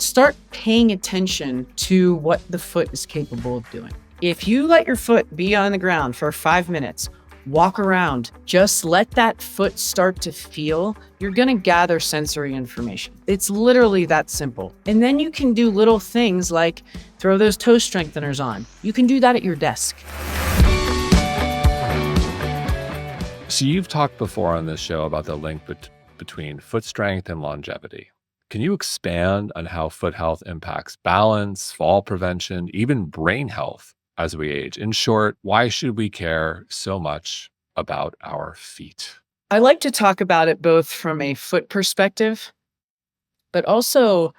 start paying attention to what the foot is capable of doing. If you let your foot be on the ground for 5 minutes, walk around, just let that foot start to feel, you're going to gather sensory information. It's literally that simple. And then you can do little things like throw those toe strengtheners on. You can do that at your desk. So you've talked before on this show about the link between foot strength and longevity. Can you expand on how foot health impacts balance, fall prevention, even brain health as we age? In short, why should we care so much about our feet? I like to talk about it both from a foot perspective, but also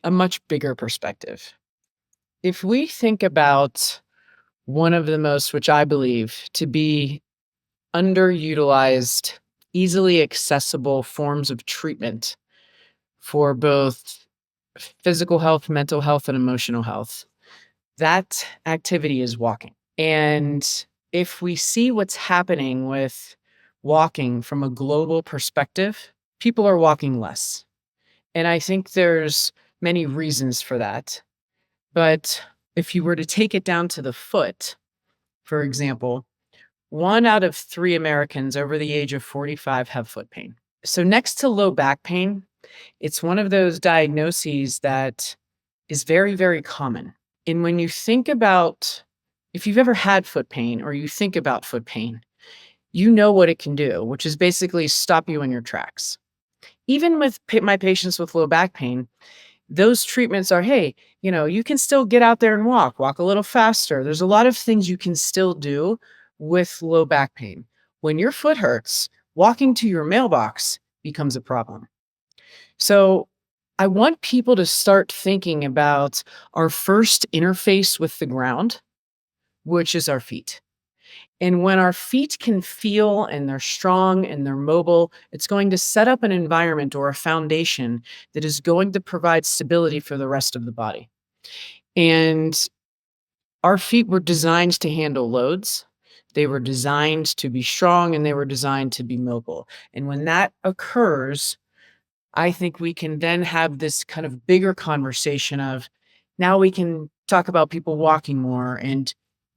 a much bigger perspective. If we think about one of the most, which I believe to be underutilized, easily accessible forms of treatment for both physical health, mental health, and emotional health, that activity is walking. And if we see what's happening with walking from a global perspective, people are walking less. And I think there's many reasons for that. But if you were to take it down to the foot, for example, 1 out of 3 Americans over the age of 45 have foot pain. So next to low back pain, it's one of those diagnoses that is very, very common. And when you think about, if you've ever had foot pain or you think about foot pain, you know what it can do, which is basically stop you in your tracks. Even with my patients with low back pain, those treatments are, hey, you can still get out there and walk a little faster. There's a lot of things you can still do with low back pain. When your foot hurts, walking to your mailbox becomes a problem. So I want people to start thinking about our first interface with the ground, which is our feet. And when our feet can feel and they're strong and they're mobile, it's going to set up an environment or a foundation that is going to provide stability for the rest of the body. And our feet were designed to handle loads. They were designed to be strong and they were designed to be mobile. And when that occurs, I think we can then have this kind of bigger conversation of now we can talk about people walking more and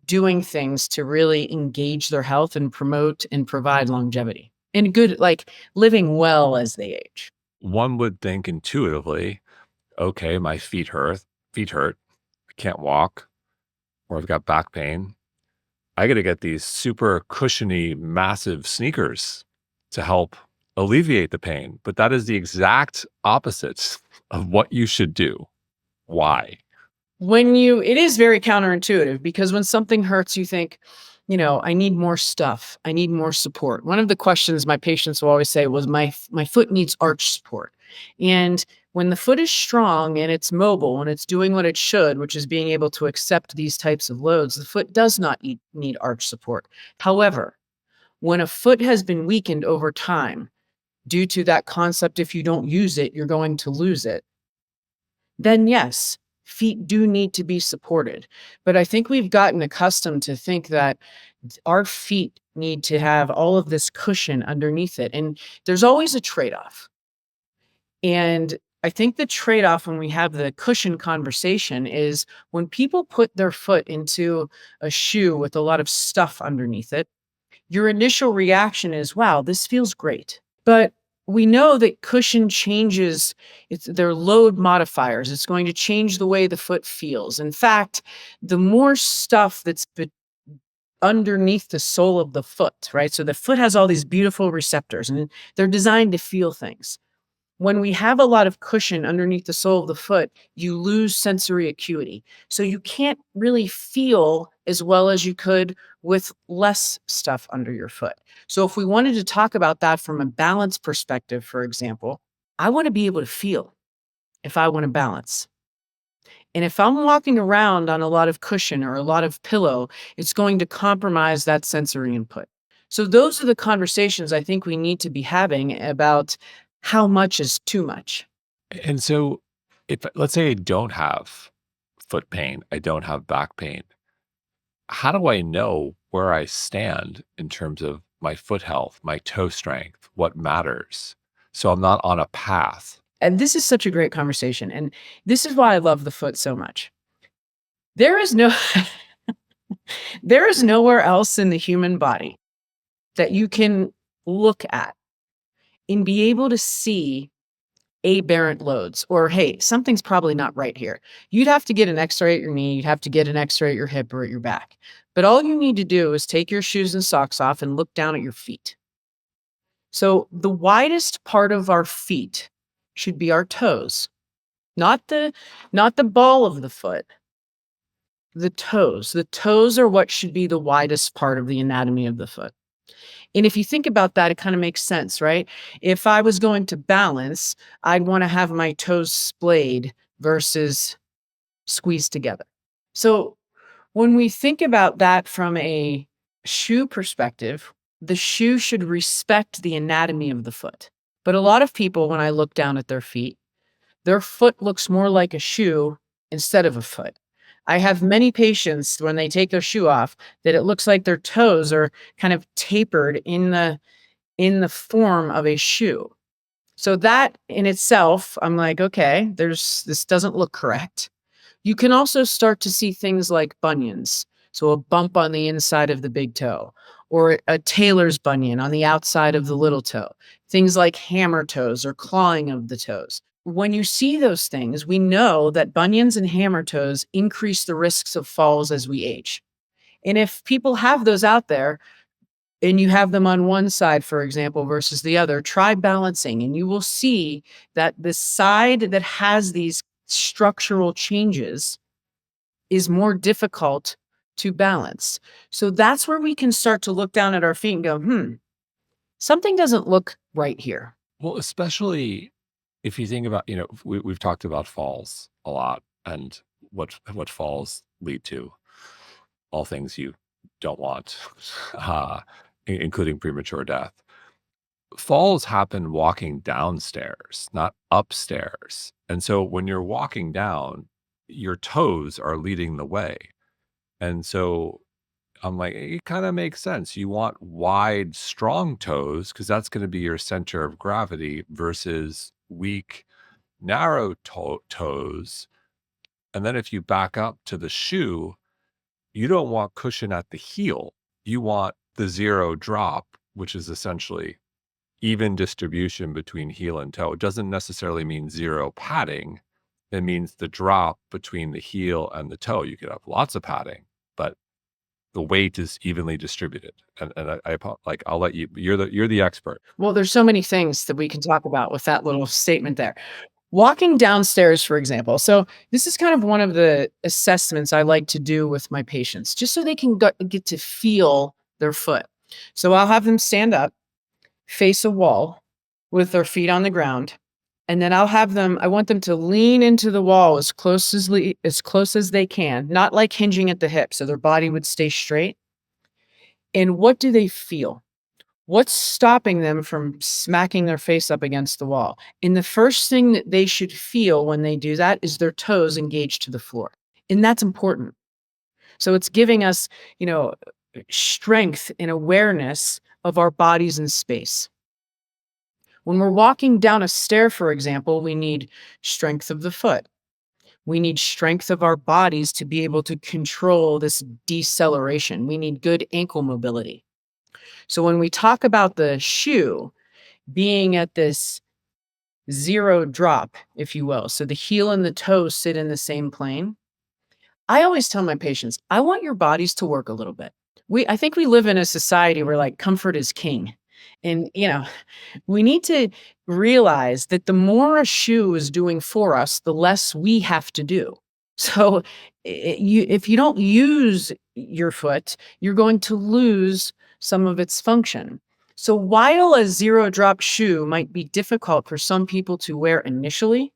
doing things to really engage their health and promote and provide longevity and good, like living well as they age. One would think intuitively, okay, my feet hurt, I can't walk, or I've got back pain. I got to get these super cushiony, massive sneakers to help alleviate the pain. But that is the exact opposite of what you should do. Why? It is very counterintuitive because when something hurts, you think, I need more stuff. I need more support. One of the questions my patients will always say was my foot needs arch support. And when the foot is strong and it's mobile and it's doing what it should, which is being able to accept these types of loads, the foot does not need arch support. However, when a foot has been weakened over time due to that concept, if you don't use it, you're going to lose it, then yes, feet do need to be supported. But I think we've gotten accustomed to think that our feet need to have all of this cushion underneath it. And there's always a trade-off. And I think the trade-off when we have the cushion conversation is when people put their foot into a shoe with a lot of stuff underneath it, your initial reaction is, wow, this feels great. But we know that cushion changes, they're load modifiers. It's going to change the way the foot feels. In fact, the more stuff that's underneath the sole of the foot, right? So the foot has all these beautiful receptors and they're designed to feel things. When we have a lot of cushion underneath the sole of the foot, you lose sensory acuity. So you can't really feel as well as you could with less stuff under your foot. So if we wanted to talk about that from a balance perspective, for example, I want to be able to feel if I want to balance. And if I'm walking around on a lot of cushion or a lot of pillow, it's going to compromise that sensory input. So those are the conversations I think we need to be having about how much is too much. And so let's say I don't have foot pain, I don't have back pain, how do I know where I stand in terms of my foot health, my toe strength, what matters? So I'm not on a path And this is such a great conversation. And this is why I love the foot so much. There is no there is nowhere else in the human body that you can look at and be able to see aberrant loads or, hey, something's probably not right here. You'd have to get an x-ray at your knee, you'd have to get an x-ray at your hip or at your back. But all you need to do is take your shoes and socks off and look down at your feet. So the widest part of our feet should be our toes, not the ball of the foot. The toes. The toes are what should be the widest part of the anatomy of the foot. And if you think about that, it kind of makes sense, right? If I was going to balance, I'd want to have my toes splayed versus squeezed together. So when we think about that from a shoe perspective, the shoe should respect the anatomy of the foot. But a lot of people, when I look down at their foot looks more like a shoe instead of a foot. I have many patients when they take their shoe off that it looks like their toes are kind of tapered in the form of a shoe. So that in itself, I'm like, okay, this doesn't look correct. You can also start to see things like bunions. So a bump on the inside of the big toe, or a tailor's bunion on the outside of the little toe. Things like hammer toes or clawing of the toes. When you see those things, we know that bunions and hammer toes increase the risks of falls as we age. And if people have those out there and you have them on one side, for example, versus the other, try balancing and you will see that the side that has these structural changes is more difficult to balance. So that's where we can start to look down at our feet and go, something doesn't look right here. Well, especially if you think about, we've talked about falls a lot and what falls lead to, all things you don't want, including premature death. Falls happen walking downstairs, not upstairs. And so when you're walking down, your toes are leading the way. And so I'm like, it kind of makes sense. You want wide, strong toes because that's going to be your center of gravity versus weak, narrow toes. And then if you back up to the shoe, you don't want cushion at the heel. You want the zero drop, which is essentially even distribution between heel and toe. It doesn't necessarily mean zero padding. It means the drop between the heel and the toe. You could have lots of padding, but the weight is evenly distributed. And I'll let you, you're the expert. Well, there's so many things that we can talk about with that little statement there. Walking downstairs, for example. So this is kind of one of the assessments I like to do with my patients, just so they can get to feel their foot. So I'll have them stand up, face a wall with their feet on the ground. And then I want them to lean into the wall as close as they can, not like hinging at the hip, so their body would stay straight. And what do they feel? What's stopping them from smacking their face up against the wall? And the first thing that they should feel when they do that is their toes engaged to the floor. And that's important. So it's giving us, strength and awareness of our bodies in space. When we're walking down a stair, for example, we need strength of the foot. We need strength of our bodies to be able to control this deceleration. We need good ankle mobility. So when we talk about the shoe being at this zero drop, if you will, so the heel and the toe sit in the same plane, I always tell my patients, I want your bodies to work a little bit. I think we live in a society where like comfort is king. And, we need to realize that the more a shoe is doing for us, the less we have to do. So if you don't use your foot, you're going to lose some of its function. So while a zero drop shoe might be difficult for some people to wear initially,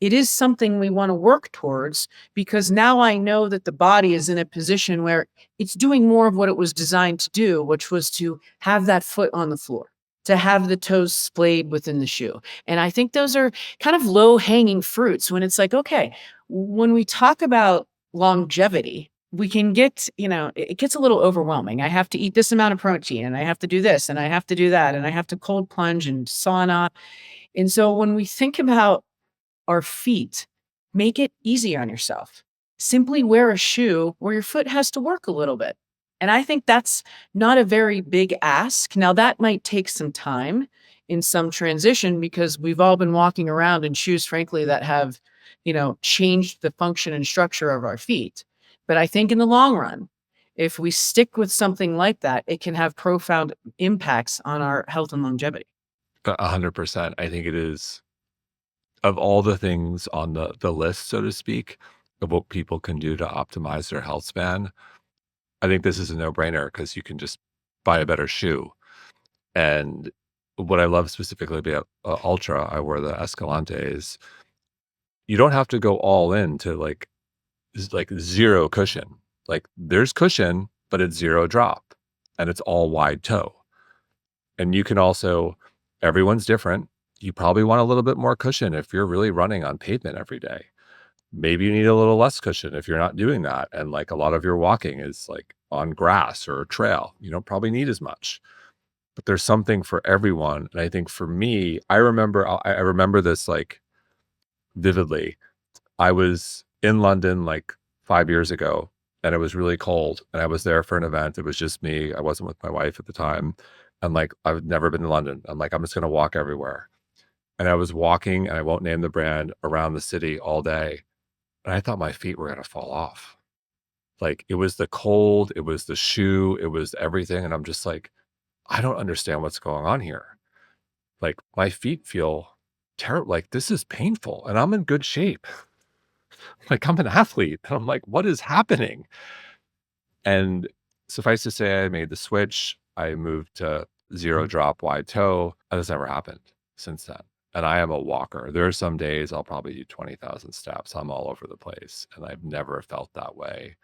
it is something we want to work towards because now I know that the body is in a position where it's doing more of what it was designed to do, which was to have that foot on the floor, to have the toes splayed within the shoe. And I think those are kind of low-hanging fruits when it's like, okay, when we talk about longevity, we can get, it gets a little overwhelming. I have to eat this amount of protein and I have to do this and I have to do that and I have to cold plunge and sauna. And so when we think about our feet, make it easy on yourself. Simply wear a shoe where your foot has to work a little bit. And I think that's not a very big ask. Now, that might take some time in some transition because we've all been walking around in shoes, frankly, that have, changed the function and structure of our feet. But I think in the long run, if we stick with something like that, it can have profound impacts on our health and longevity. 100%. I think it is, of all the things on the list, so to speak, of what people can do to optimize their health span, I think this is a no-brainer because you can just buy a better shoe. And what I love specifically about Ultra, I wore the Escalante, is you don't have to go all in to like zero cushion. Like there's cushion, but it's zero drop and it's all wide toe. And you can also, everyone's different. You probably want a little bit more cushion if you're really running on pavement every day. Maybe you need a little less cushion if you're not doing that. And like a lot of your walking is like on grass or a trail. You don't probably need as much. But there's something for everyone. And I think for me, I remember this like vividly. I was in London like 5 years ago and it was really cold and I was there for an event. It was just me. I wasn't with my wife at the time. And like, I've never been to London. I'm like, I'm just going to walk everywhere. And I was walking, and I won't name the brand, around the city all day. And I thought my feet were going to fall off. Like it was the cold, it was the shoe, it was everything. And I'm just like, I don't understand what's going on here. Like my feet feel terrible. Like this is painful and I'm in good shape. Like I'm an athlete. And I'm like, what is happening? And suffice to say, I made the switch. I moved to zero drop wide toe. That has never happened since then. And I am a walker. There are some days I'll probably do 20,000 steps. I'm all over the place. And I've never felt that way.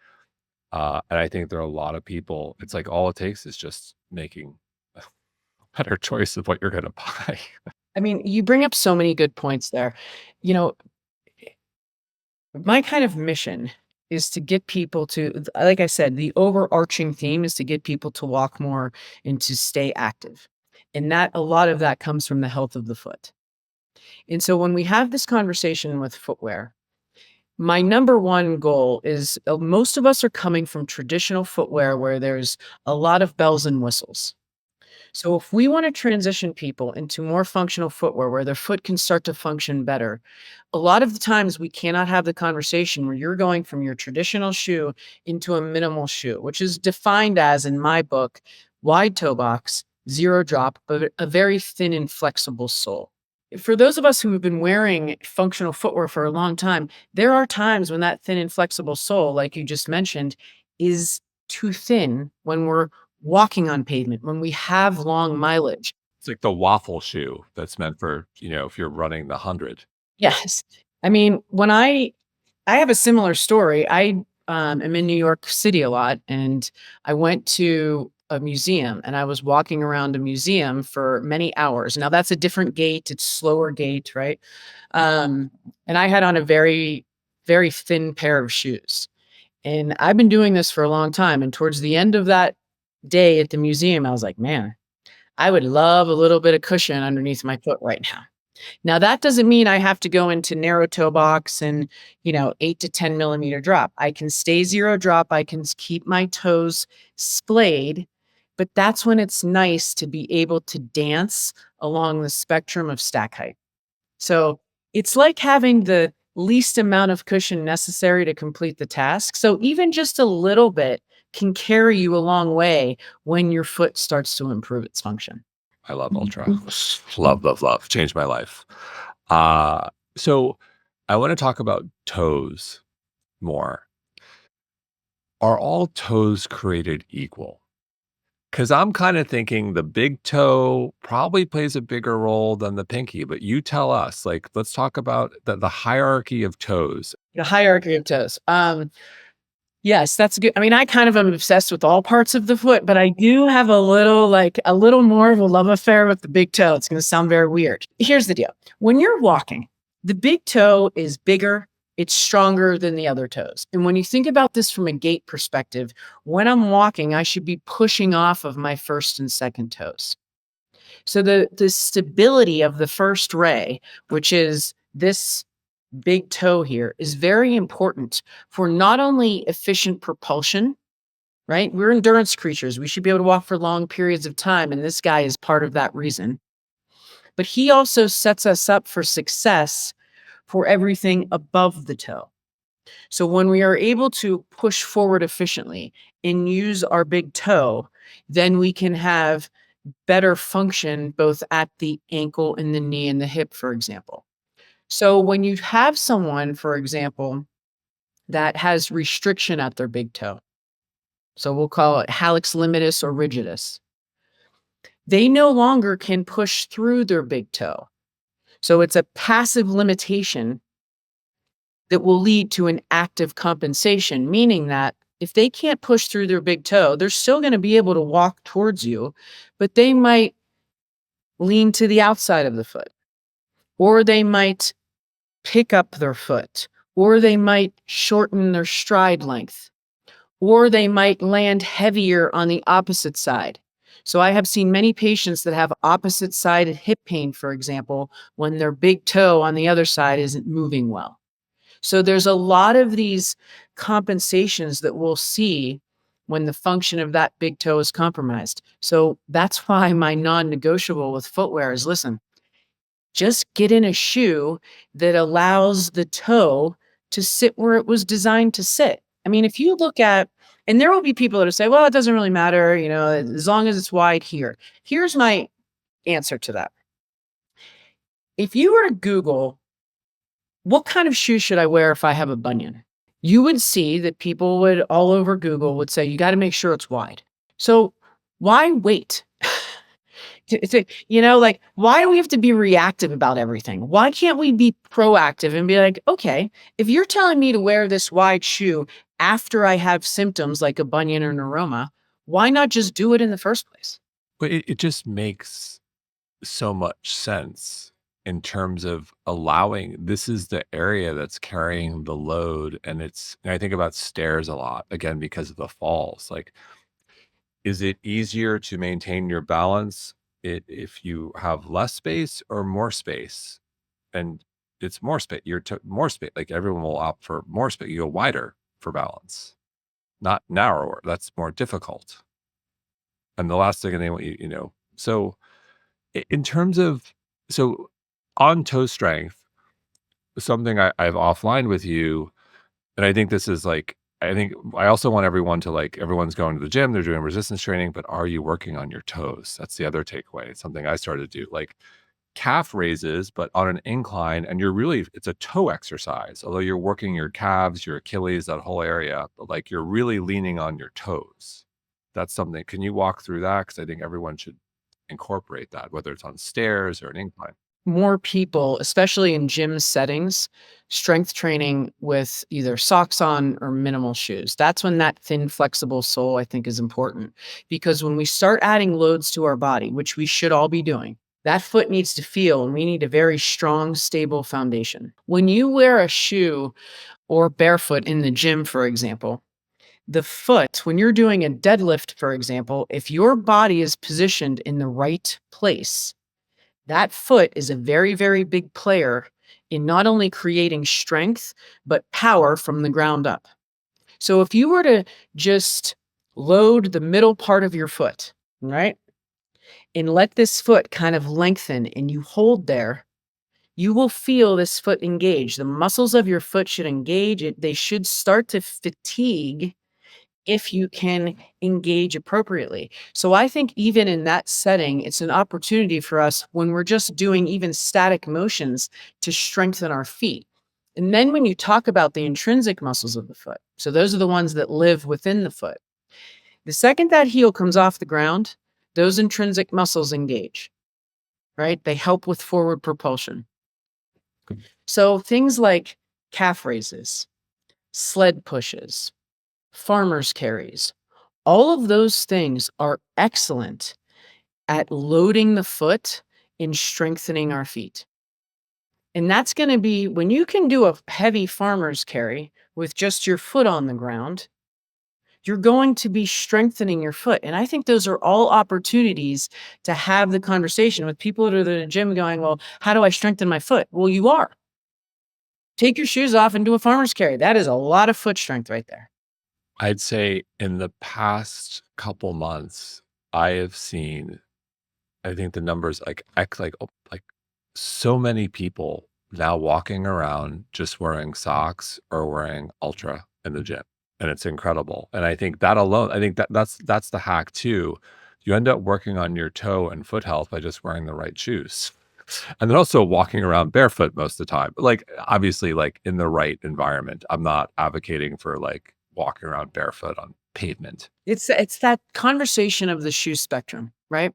And I think there are a lot of people, it's like all it takes is just making a better choice of what you're going to buy. I mean, you bring up so many good points there. You know, my kind of mission is to get people to, like I said, the overarching theme is to get people to walk more and to stay active. And that a lot of that comes from the health of the foot. And so when we have this conversation with footwear, my number one goal is most of us are coming from traditional footwear where there's a lot of bells and whistles. So if we want to transition people into more functional footwear where their foot can start to function better, a lot of the times we cannot have the conversation where you're going from your traditional shoe into a minimal shoe, which is defined as, in my book, wide toe box, zero drop, but a very thin and flexible sole. For those of us who have been wearing functional footwear for a long time, there are times when that thin and flexible sole, like you just mentioned, is too thin when we're walking on pavement, when we have long mileage. It's like the waffle shoe that's meant for, if you're running the 100. Yes. I mean, when I have a similar story. I am in New York City a lot, and I went to a museum and I was walking around a museum for many hours. Now that's a different gait. It's slower gait, right? And I had on a very, very thin pair of shoes. And I've been doing this for a long time. And towards the end of that day at the museum, I was like, man, I would love a little bit of cushion underneath my foot right now. Now, that doesn't mean I have to go into narrow toe box and, 8 to 10 millimeter drop. I can stay zero drop. I can keep my toes splayed, but that's when it's nice to be able to dance along the spectrum of stack height. So it's like having the least amount of cushion necessary to complete the task. So even just a little bit can carry you a long way when your foot starts to improve its function. I love Ultra. Love, love, love. Changed my life. So I want to talk about toes more. Are all toes created equal? Because I'm kind of thinking the big toe probably plays a bigger role than the pinky, but you tell us, like, let's talk about the hierarchy of toes. The hierarchy of toes. Yes, that's good. I mean, I kind of am obsessed with all parts of the foot, but I do have a little more of a love affair with the big toe. It's going to sound very weird. Here's the deal. When you're walking, the big toe is bigger. It's stronger than the other toes. And when you think about this from a gait perspective, when I'm walking, I should be pushing off of my first and second toes. So the stability of the first ray, which is this big toe here is very important for not only efficient propulsion, right? We're endurance creatures. We should be able to walk for long periods of time. And this guy is part of that reason. But he also sets us up for success for everything above the toe. So when we are able to push forward efficiently and use our big toe, then we can have better function both at the ankle and the knee and the hip, for example. So when you have someone, for example, that has restriction at their big toe, so we'll call it hallux limitus or rigidus, they no longer can push through their big toe. So it's a passive limitation that will lead to an active compensation, meaning that if they can't push through their big toe, they're still going to be able to walk towards you, but they might lean to the outside of the foot, or they might pick up their foot, or they might shorten their stride length, or they might land heavier on the opposite side. So I have seen many patients that have opposite sided hip pain, for example, when their big toe on the other side isn't moving well. So there's a lot of these compensations that we'll see when the function of that big toe is compromised. So that's why my non-negotiable with footwear is, listen, just get in a shoe that allows the toe to sit where it was designed to sit. I mean, if you look at, and there will be people that will say, well, it doesn't really matter, as long as it's wide here. Here's my answer to that. If you were to Google, what kind of shoe should I wear if I have a bunion? You would see that people would all over Google would say, you got to make sure it's wide. So why wait? Why do we have to be reactive about everything? Why can't we be proactive and be like, okay, if you're telling me to wear this wide shoe after I have symptoms like a bunion or neuroma, why not just do it in the first place? But it just makes so much sense in terms of allowing this is the area that's carrying the load. And I think about stairs a lot, again, because of the falls. Like, is it easier to maintain your balance if you have less space or more space? And it's more space. More space. Like everyone will opt for more space. You go wider for balance, not narrower. That's more difficult. And the last thing they want so in terms of, so on toe strength, something I've offline with you, and I think this is like, I think I also want everyone to like, everyone's going to the gym, they're doing resistance training, but are you working on your toes? That's the other takeaway. It's something I started to do, like calf raises, but on an incline, and it's a toe exercise. Although you're working your calves, your Achilles, that whole area, but like you're really leaning on your toes. That's something. Can you walk through that? Because I think everyone should incorporate that, whether it's on stairs or an incline. More people, especially in gym settings, strength training with either socks on or minimal shoes. That's when that thin, flexible sole, I think, is important. Because when we start adding loads to our body, which we should all be doing, that foot needs to feel, and we need a very strong, stable foundation. When you wear a shoe or barefoot in the gym, for example, the foot, when you're doing a deadlift, for example, if your body is positioned in the right place, that foot is a very, very big player in not only creating strength, but power from the ground up. So if you were to just load the middle part of your foot, right, and let this foot kind of lengthen and you hold there, you will feel this foot engage. The muscles of your foot should engage. They should start to fatigue if you can engage appropriately. So I think even in that setting, it's an opportunity for us when we're just doing even static motions to strengthen our feet. And then when you talk about the intrinsic muscles of the foot, so those are the ones that live within the foot. The second that heel comes off the ground, those intrinsic muscles engage, right? They help with forward propulsion. So things like calf raises, sled pushes, farmer's carries, all of those things are excellent at loading the foot and strengthening our feet. And that's going to be when you can do a heavy farmer's carry with just your foot on the ground, you're going to be strengthening your foot. And I think those are all opportunities to have the conversation with people that are at the gym going, well, how do I strengthen my foot? Well, you are. Take your shoes off and do a farmer's carry. That is a lot of foot strength right there. I'd say in the past couple months, I have seen, I think the numbers like so many people now walking around just wearing socks or wearing Ultra in the gym. And it's incredible. And I think that alone, I think that's the hack too. You end up working on your toe and foot health by just wearing the right shoes. And then also walking around barefoot most of the time. Like obviously like in the right environment. I'm not advocating for like walking around barefoot on pavement. It's that conversation of the shoe spectrum, right?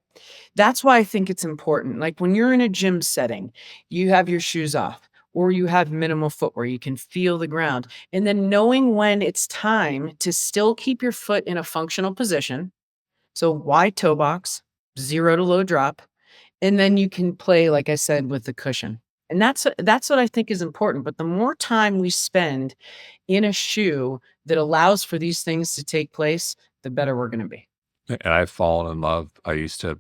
That's why I think it's important. Like when you're in a gym setting, you have your shoes off or you have minimal footwear, you can feel the ground. And then knowing when it's time to still keep your foot in a functional position. So wide toe box, 0 to low drop, and then you can play, like I said, with the cushion. And that's what I think is important. But the more time we spend in a shoe that allows for these things to take place, the better we're gonna be. And I've fallen in love. I used to,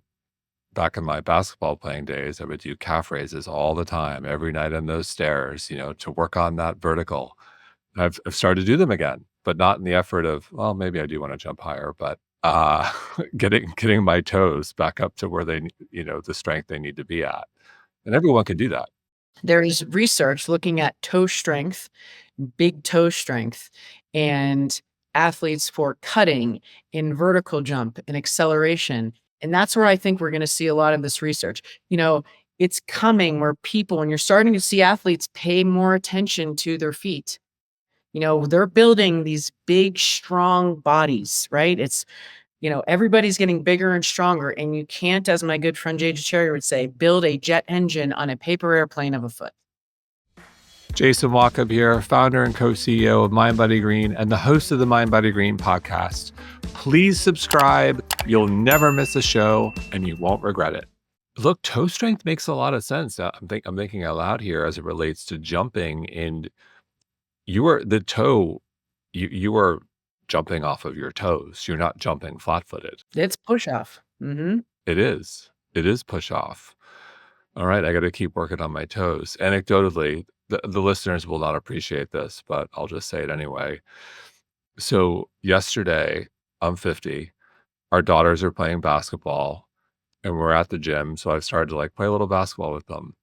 back in my basketball playing days, I would do calf raises all the time, every night on those stairs, to work on that vertical. I've started to do them again, but not in the effort of, well, maybe I do want to jump higher, but getting my toes back up to where the strength they need to be at. And everyone can do that. There is research looking at toe strength, big toe strength, and athletes for cutting and vertical jump and acceleration. And that's where I think we're going to see a lot of this research. It's coming where people, and you're starting to see athletes pay more attention to their feet. They're building these big, strong bodies, right? Everybody's getting bigger and stronger, and you can't, as my good friend Jay Cherry would say, build a jet engine on a paper airplane of a foot. Jason Walkup here, founder and co-CEO of mindbodygreen and the host of the mindbodygreen podcast. Please subscribe. You'll never miss a show and you won't regret it. Look, toe strength makes a lot of sense. I'm thinking out loud here as it relates to jumping, and you are jumping off of your toes. You're not jumping flat-footed. It's push off. Mm-hmm. It is push off. All right, I got to keep working on my toes. Anecdotally, the listeners will not appreciate this, but I'll just say it anyway. So yesterday, I'm 50. Our daughters are playing basketball, and we're at the gym. So I've started to play a little basketball with them.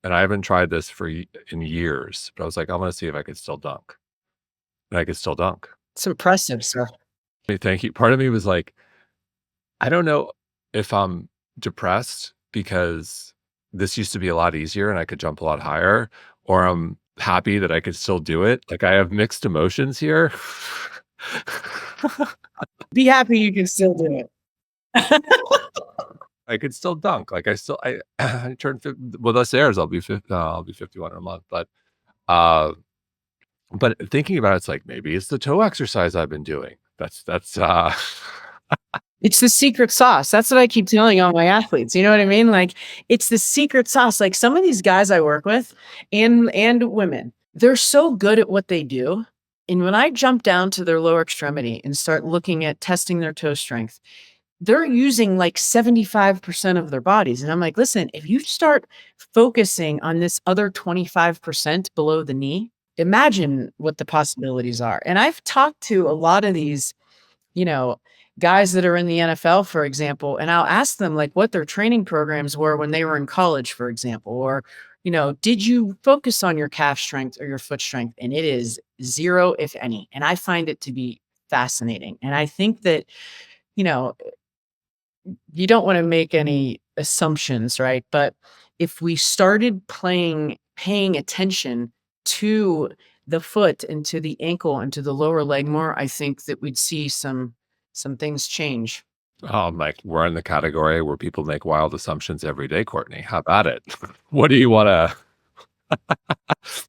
And I haven't tried this in years, but I was like, I'm going to see if I could still dunk. And I could still dunk. It's impressive, sir. Thank you. Part of me was like, I don't know if I'm depressed because this used to be a lot easier and I could jump a lot higher, or I'm happy that I could still do it. Like I have mixed emotions here. Be happy you can still do it. I could still dunk. Like I turned 50, with us airs, I'll be 51 in a month. But thinking about it, it's like maybe it's the toe exercise I've been doing. That's It's the secret sauce. That's what I keep telling all my athletes. You know what I mean? Like it's the secret sauce. Like some of these guys I work with and women, they're so good at what they do. And when I jump down to their lower extremity and start looking at testing their toe strength, they're using like 75% of their bodies. And I'm like, listen, if you start focusing on this other 25% below the knee, imagine what the possibilities are. And I've talked to a lot of these, guys that are in the NFL, for example, and I'll ask them like what their training programs were when they were in college, for example, or, did you focus on your calf strength or your foot strength? And it is 0, if any. And I find it to be fascinating. And I think that, you don't want to make any assumptions, right? But if we started paying attention to the foot and to the ankle and to the lower leg more, I think that we'd see some things change. like we're in the category where people make wild assumptions every day, Courtney. How about it? What do you want to?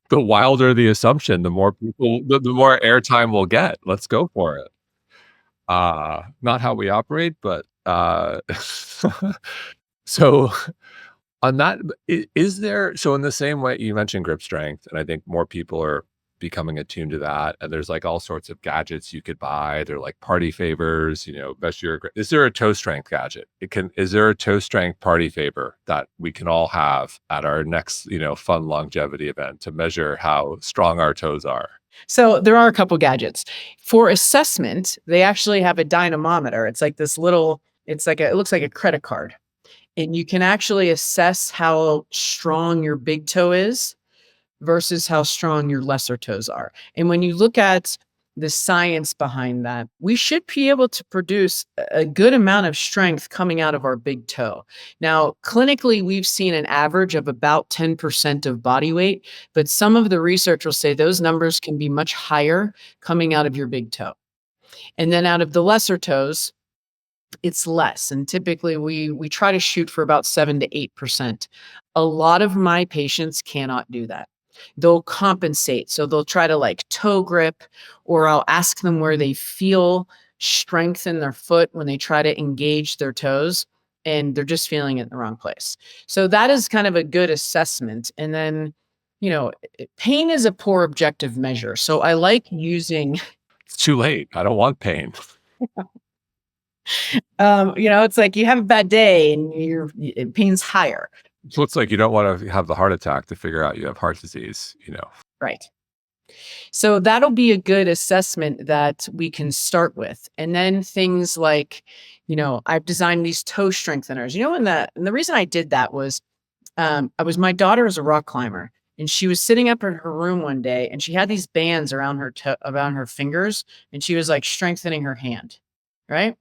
The wilder the assumption, the more people, the more airtime we'll get. Let's go for it. Not how we operate, but so on that, is there, so in the same way you mentioned grip strength, and I think more people are becoming attuned to that. And there's like all sorts of gadgets you could buy. They're like party favors, best your. Is there a toe strength gadget? Is there a toe strength party favor that we can all have at our next, fun longevity event to measure how strong our toes are? So there are a couple gadgets. For assessment, they actually have a dynamometer. It's like this little, it looks like a credit card. And you can actually assess how strong your big toe is versus how strong your lesser toes are. And when you look at the science behind that, we should be able to produce a good amount of strength coming out of our big toe. Now, clinically, we've seen an average of about 10% of body weight, but some of the research will say those numbers can be much higher coming out of your big toe. And then out of the lesser toes, it's less. And typically we try to shoot for about 7 to 8%. A lot of my patients cannot do that. They'll compensate. So they'll try to like toe grip, or I'll ask them where they feel strength in their foot when they try to engage their toes, and they're just feeling it in the wrong place. So that is kind of a good assessment. And then, pain is a poor objective measure. So I like using It's too late. I don't want pain. it's like you have a bad day and pain's higher. So it's like you don't want to have the heart attack to figure out you have heart disease. Right. So that'll be a good assessment that we can start with. And then things like, I've designed these toe strengtheners, and the reason I did that was, my daughter is a rock climber, and she was sitting up in her room one day and she had these bands around around her fingers, and she was like strengthening her hand. Right.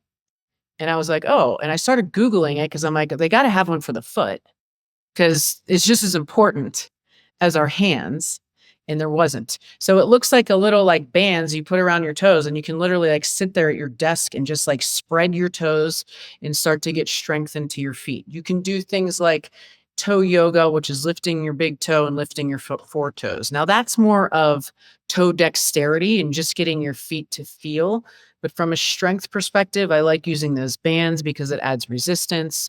And I was like, oh, and I started Googling it because I'm like, they got to have one for the foot because it's just as important as our hands. And there wasn't. So it looks like a little like bands you put around your toes, and you can literally like sit there at your desk and just like spread your toes and start to get strength into your feet. You can do things like toe yoga, which is lifting your big toe and lifting your four toes. Now that's more of toe dexterity and just getting your feet to feel. But from a strength perspective, I like using those bands because it adds resistance.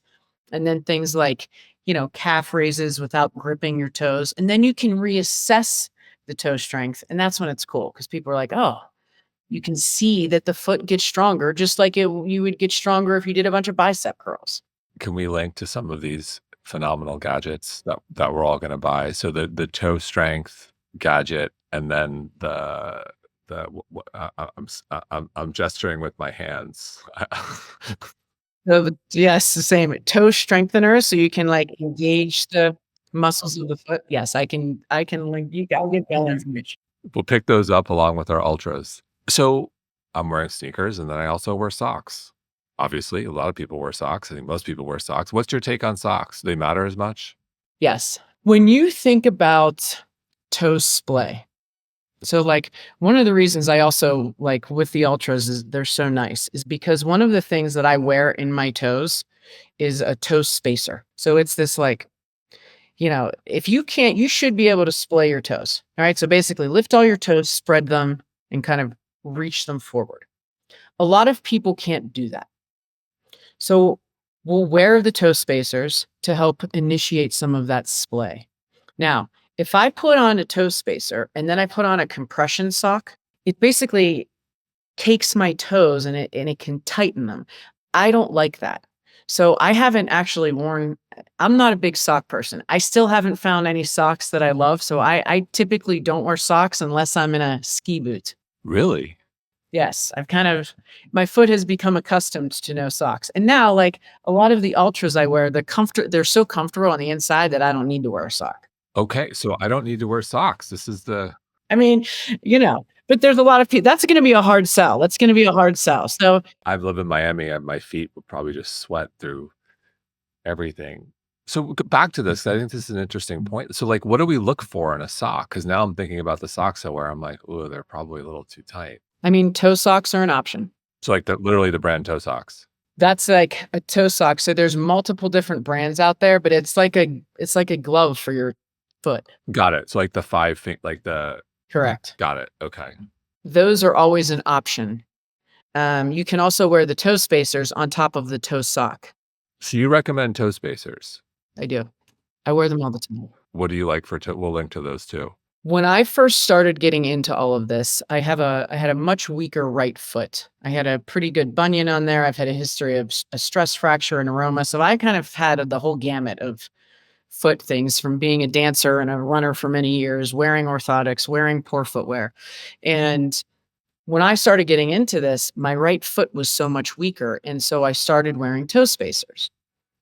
And then things like, calf raises without gripping your toes. And then you can reassess the toe strength. And that's when it's cool because people are like, oh, you can see that the foot gets stronger, just like you would get stronger if you did a bunch of bicep curls. Can we link to some of these phenomenal gadgets that we're all going to buy? So the toe strength gadget, and then I'm gesturing with my hands. So, yes, the same toe strengthener, so you can like engage the muscles of the foot. Yes, I can link you. I'll get that information. We'll pick those up along with our ultras. So I'm wearing sneakers, and then I also wear socks. Obviously, a lot of people wear socks. I think most people wear socks. What's your take on socks? Do they matter as much? Yes. When you think about toe splay, so like one of the reasons I also like with the ultras is they're so nice is because one of the things that I wear in my toes is a toe spacer. So it's this like, if you can't, you should be able to splay your toes. All right. So basically lift all your toes, spread them, and kind of reach them forward. A lot of people can't do that. So we'll wear the toe spacers to help initiate some of that splay. Now, if I put on a toe spacer and then I put on a compression sock, it basically takes my toes and it can tighten them. I don't like that. So I haven't actually I'm not a big sock person. I still haven't found any socks that I love. So I typically don't wear socks unless I'm in a ski boot. Really? Yes, my foot has become accustomed to no socks. And now like a lot of the ultras I wear, they're so comfortable on the inside that I don't need to wear a sock. Okay, so I don't need to wear socks. This is I mean, but there's a lot of people. That's going to be a hard sell. That's going to be a hard sell. So I've lived in Miami, and my feet would probably just sweat through everything. So back to this, I think this is an interesting point. So like, what do we look for in a sock? Because now I'm thinking about the socks I wear. I'm like, oh, they're probably a little too tight. I mean, toe socks are an option. So like literally the brand toe socks. That's like a toe sock. So there's multiple different brands out there, but it's like a glove for your foot. Got it. So like the 5 feet, like the. Correct. Got it. Okay. Those are always an option. You can also wear the toe spacers on top of the toe sock. So you recommend toe spacers? I do. I wear them all the time. What do you like for toe? We'll link to those too. When I first started getting into all of this, I had a much weaker right foot. I had a pretty good bunion on there. I've had a history of a stress fracture and aroma. So I kind of had the whole gamut of foot things from being a dancer and a runner for many years, wearing orthotics, wearing poor footwear. And when I started getting into this, my right foot was so much weaker. And so I started wearing toe spacers.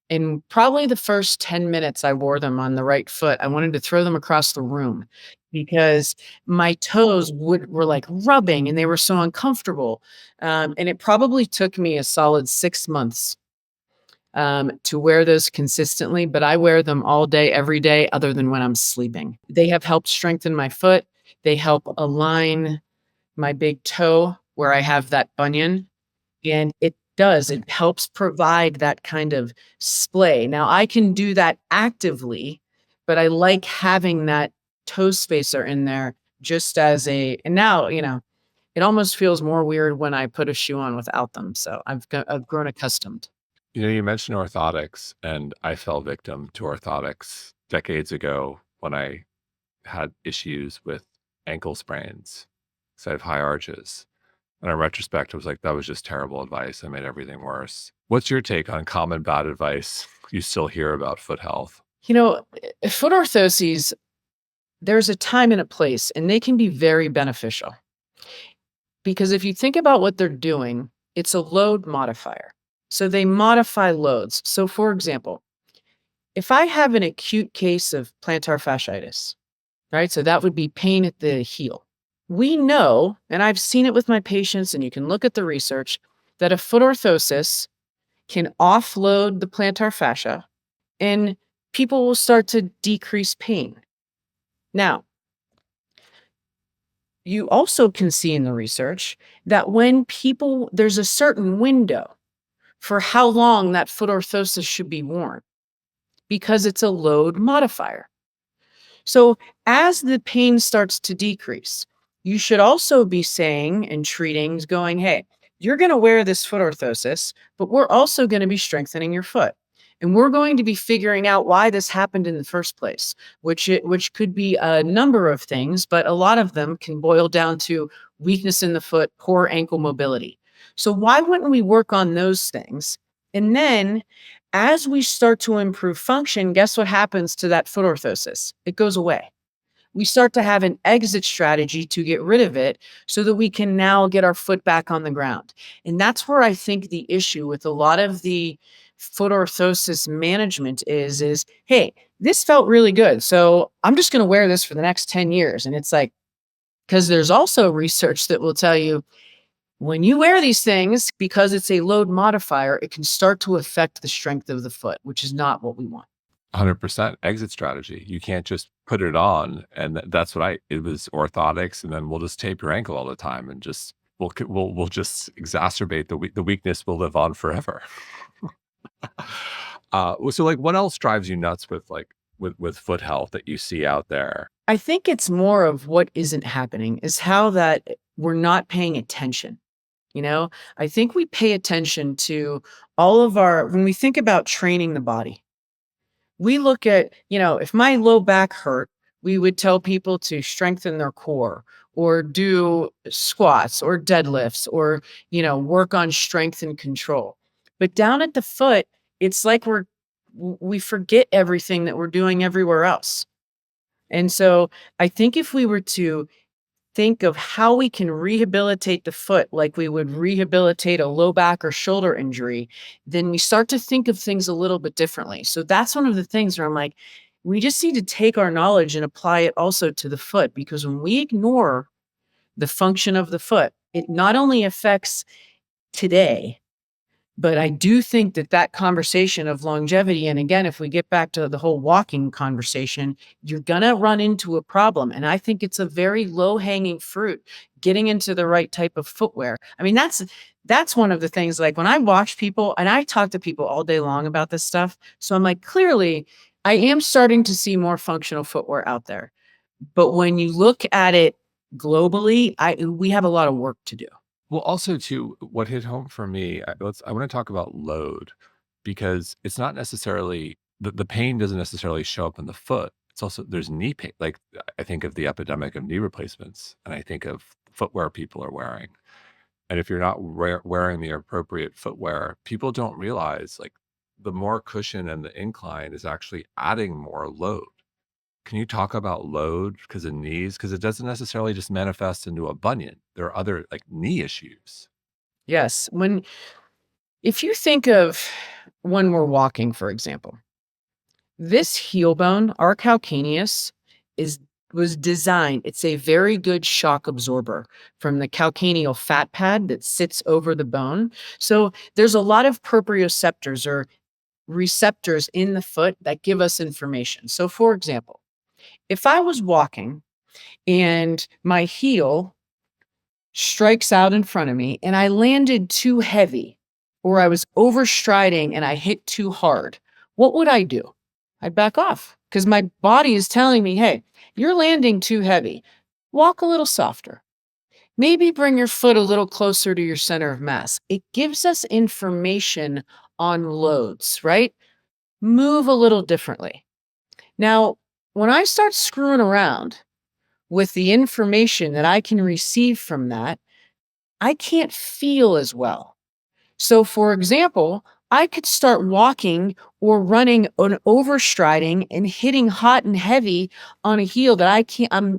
In probably the first 10 minutes I wore them on the right foot, I wanted to throw them across the room because my toes were like rubbing and they were so uncomfortable. And it probably took me a solid 6 months to wear those consistently, but I wear them all day, every day, other than when I'm sleeping. They have helped strengthen my foot. They help align my big toe where I have that bunion. And it helps provide that kind of splay. Now I can do that actively, but I like having that toe spacer in there just as and now, it almost feels more weird when I put a shoe on without them. So I've grown accustomed. You mentioned orthotics, and I fell victim to orthotics decades ago when I had issues with ankle sprains. So I have high arches. And in retrospect, I was like, that was just terrible advice. I made everything worse. What's your take on common bad advice you still hear about foot health? Foot orthoses, there's a time and a place, and they can be very beneficial. Because if you think about what they're doing, it's a load modifier. So they modify loads. So for example, if I have an acute case of plantar fasciitis, right? So that would be pain at the heel. We know, and I've seen it with my patients, and you can look at the research, that a foot orthosis can offload the plantar fascia and people will start to decrease pain. Now, you also can see in the research that there's a certain window for how long that foot orthosis should be worn because it's a load modifier. So as the pain starts to decrease, you should also be saying and treating, going, hey, you're going to wear this foot orthosis, but we're also going to be strengthening your foot. And we're going to be figuring out why this happened in the first place, which could be a number of things, but a lot of them can boil down to weakness in the foot, poor ankle mobility. So why wouldn't we work on those things? And then as we start to improve function, guess what happens to that foot orthosis? It goes away. We start to have an exit strategy to get rid of it so that we can now get our foot back on the ground. And that's where I think the issue with a lot of the foot orthosis management is, hey, this felt really good. So I'm just going to wear this for the next 10 years. And it's like, because there's also research that will tell you when you wear these things, because it's a load modifier, it can start to affect the strength of the foot, which is not what we want. 100% exit strategy. You can't just put it on. And that's what it was orthotics. And then we'll just tape your ankle all the time and just, we'll just exacerbate the weakness will live on forever. So like what else drives you nuts with foot health that you see out there? I think it's more of what isn't happening is how that we're not paying attention. I think we pay attention to when we think about training the body, we look at, if my low back hurt, we would tell people to strengthen their core or do squats or deadlifts or, work on strength and control. But down at the foot, it's like we forget everything that we're doing everywhere else. And so I think if we were to think of how we can rehabilitate the foot like we would rehabilitate a low back or shoulder injury, then we start to think of things a little bit differently. So that's one of the things where I'm like, we just need to take our knowledge and apply it also to the foot, because when we ignore the function of the foot, it not only affects today, but I do think that conversation of longevity, and again, if we get back to the whole walking conversation, you're going to run into a problem. And I think it's a very low hanging fruit, getting into the right type of footwear. I mean, that's one of the things, like when I watch people and I talk to people all day long about this stuff. So I'm like, clearly I am starting to see more functional footwear out there. But when you look at it globally, we have a lot of work to do. Well, also too, what hit home for me, I want to talk about load, because it's not necessarily the pain doesn't necessarily show up in the foot. it's also there's knee pain. Like I think of the epidemic of knee replacements, and I think of footwear people are wearing. And if you're not wearing the appropriate footwear, people don't realize like the more cushion and the incline is actually adding more load. Can you talk about load because of knees? Because it doesn't necessarily just manifest into a bunion. There are other like knee issues. Yes. If you think of when we're walking, for example, this heel bone, our calcaneus, is was designed. It's a very good shock absorber from the calcaneal fat pad that sits over the bone. So there's a lot of proprioceptors or receptors in the foot that give us information. So, for example, if I was walking and my heel strikes out in front of me and I landed too heavy, or I was overstriding and I hit too hard, what would I do? I'd back off because my body is telling me, hey, you're landing too heavy. Walk a little softer. Maybe bring your foot a little closer to your center of mass. It gives us information on loads, right? Move a little differently. Now, when I start screwing around with the information that I can receive from that, I can't feel as well. So, for example, I could start walking or running and overstriding and hitting hot and heavy on a heel that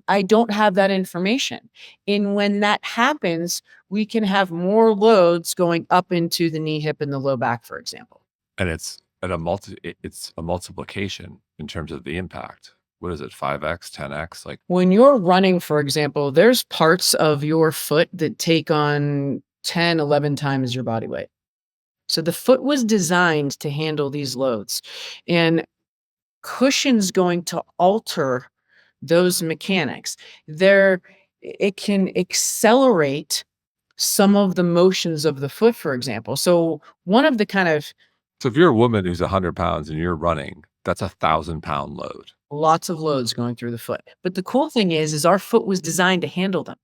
I don't have that information. And when that happens, we can have more loads going up into the knee, hip, and the low back, for example. And it's a multiplication in terms of the impact. What is it? 5x, 10x? Like When you're running, for example, there's parts of your foot that take on 10, 11 times your body weight. So the foot was designed to handle these loads. And cushion's going to alter those mechanics. It can accelerate some of the motions of the foot, for example. So one of the kind of so if you're a woman who's 100 pounds and you're running, that's 1,000-pound load. lots of loads going through the foot. But the cool thing is our foot was designed to handle them.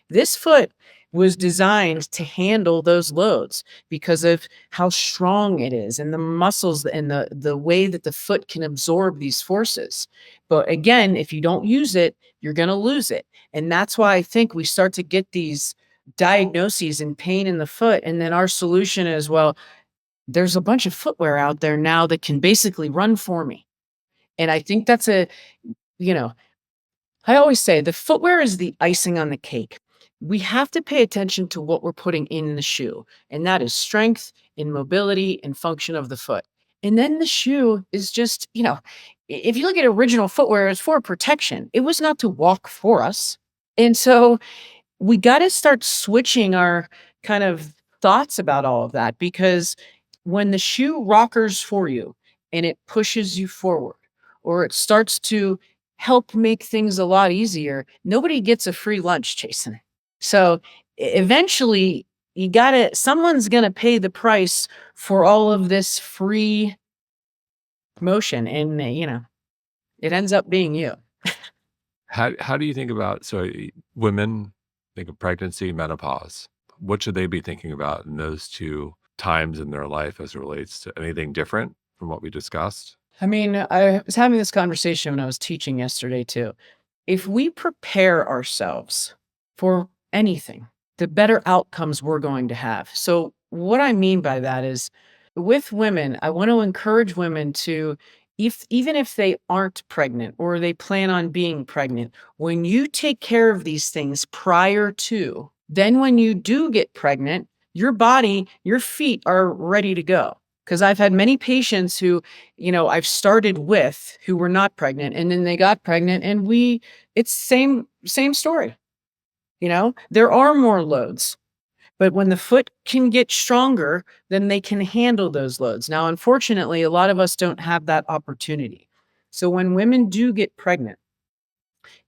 This foot was designed to handle those loads because of how strong it is and the muscles and the way that the foot can absorb these forces. But again, if you don't use it, you're going to lose it. And that's why I think we start to get these diagnoses and pain in the foot. And then our solution is, well, there's a bunch of footwear out there now that can basically run for me. And I think that's you know, I always say the footwear is the icing on the cake. We have to pay attention to what we're putting in the shoe, and that is strength and mobility and function of the foot. And then the shoe is just, if you look at original footwear, it's for protection. It was not to walk for us. And so we got to start switching our kind of thoughts about all of that because when the shoe rockers for you and it pushes you forward or it starts to help make things a lot easier, nobody gets a free lunch, Jason. So eventually someone's going to pay the price for all of this free motion. And, it ends up being you. How do you think about women think of pregnancy, menopause? What should they be thinking about in those two times in their life as it relates to anything different from what we discussed? I mean, I was having this conversation when I was teaching yesterday too. If we prepare ourselves for anything, the better outcomes we're going to have. So what I mean by that is with women, I want to encourage women to, even if they aren't pregnant or they plan on being pregnant, when you take care of these things prior to, then when you do get pregnant, your body, your feet are ready to go. Because I've had many patients who, I've started with who were not pregnant and then they got pregnant and it's same story. There are more loads, but when the foot can get stronger, then they can handle those loads. Now, unfortunately, a lot of us don't have that opportunity. So when women do get pregnant,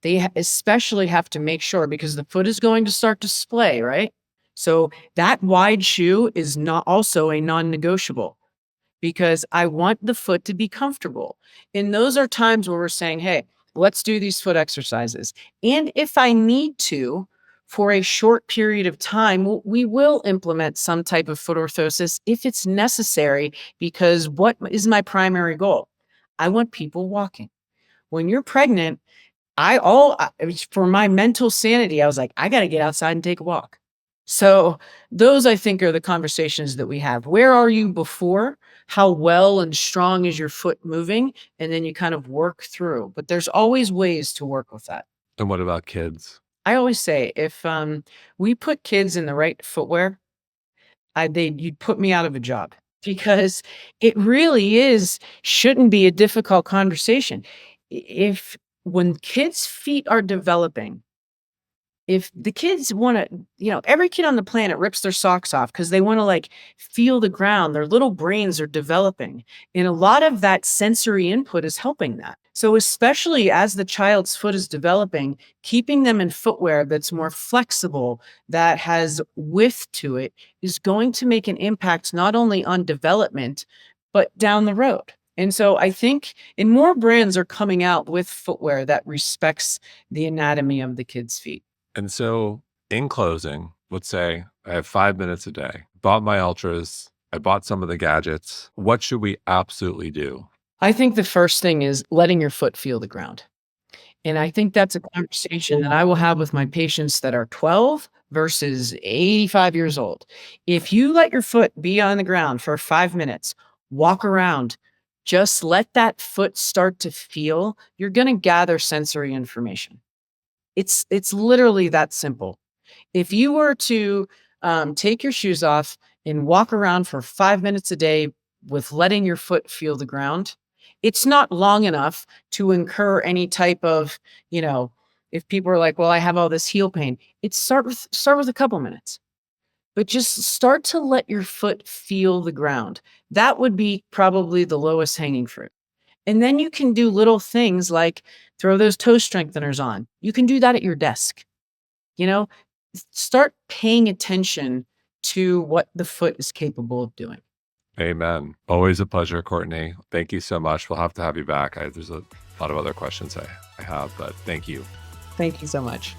they especially have to make sure because the foot is going to start to splay, right? So that wide shoe is not also a non-negotiable because I want the foot to be comfortable. And those are times where we're saying, hey, let's do these foot exercises. And if I need to, for a short period of time, we will implement some type of foot orthosis if it's necessary, because what is my primary goal? I want people walking. When you're pregnant, for my mental sanity, I was like, I got to get outside and take a walk. So those, I think, are the conversations that we have. Where are you before? How well and strong is your foot moving? And then you kind of work through. But there's always ways to work with that. And what about kids? I always say if we put kids in the right footwear, you'd put me out of a job because it really shouldn't be a difficult conversation. If when kids' feet are developing, if the kids wanna every kid on the planet rips their socks off because they wanna, like, feel the ground, their little brains are developing, and a lot of that sensory input is helping that. So, especially as the child's foot is developing, keeping them in footwear that's more flexible, that has width to it, is going to make an impact not only on development, but down the road. And so I think and more brands are coming out with footwear that respects the anatomy of the kid's feet. And so, in closing, let's say I have 5 minutes a day, bought my ultras, I bought some of the gadgets. What should we absolutely do? I think the first thing is letting your foot feel the ground. And I think that's a conversation that I will have with my patients that are 12 versus 85 years old. If you let your foot be on the ground for 5 minutes, walk around, just let that foot start to feel, you're going to gather sensory information. It's literally that simple. If you were to take your shoes off and walk around for 5 minutes a day with letting your foot feel the ground, it's not long enough to incur any type of, if people are like, well, I have all this heel pain, start with a couple minutes, but just start to let your foot feel the ground. That would be probably the lowest hanging fruit. And then you can do little things like throw those toe strengtheners on. You can do that at your desk. You know, start paying attention to what the foot is capable of doing. Amen. Always a pleasure, Courtney. Thank you so much. We'll have to have you back. There's a lot of other questions I have, but thank you. Thank you so much.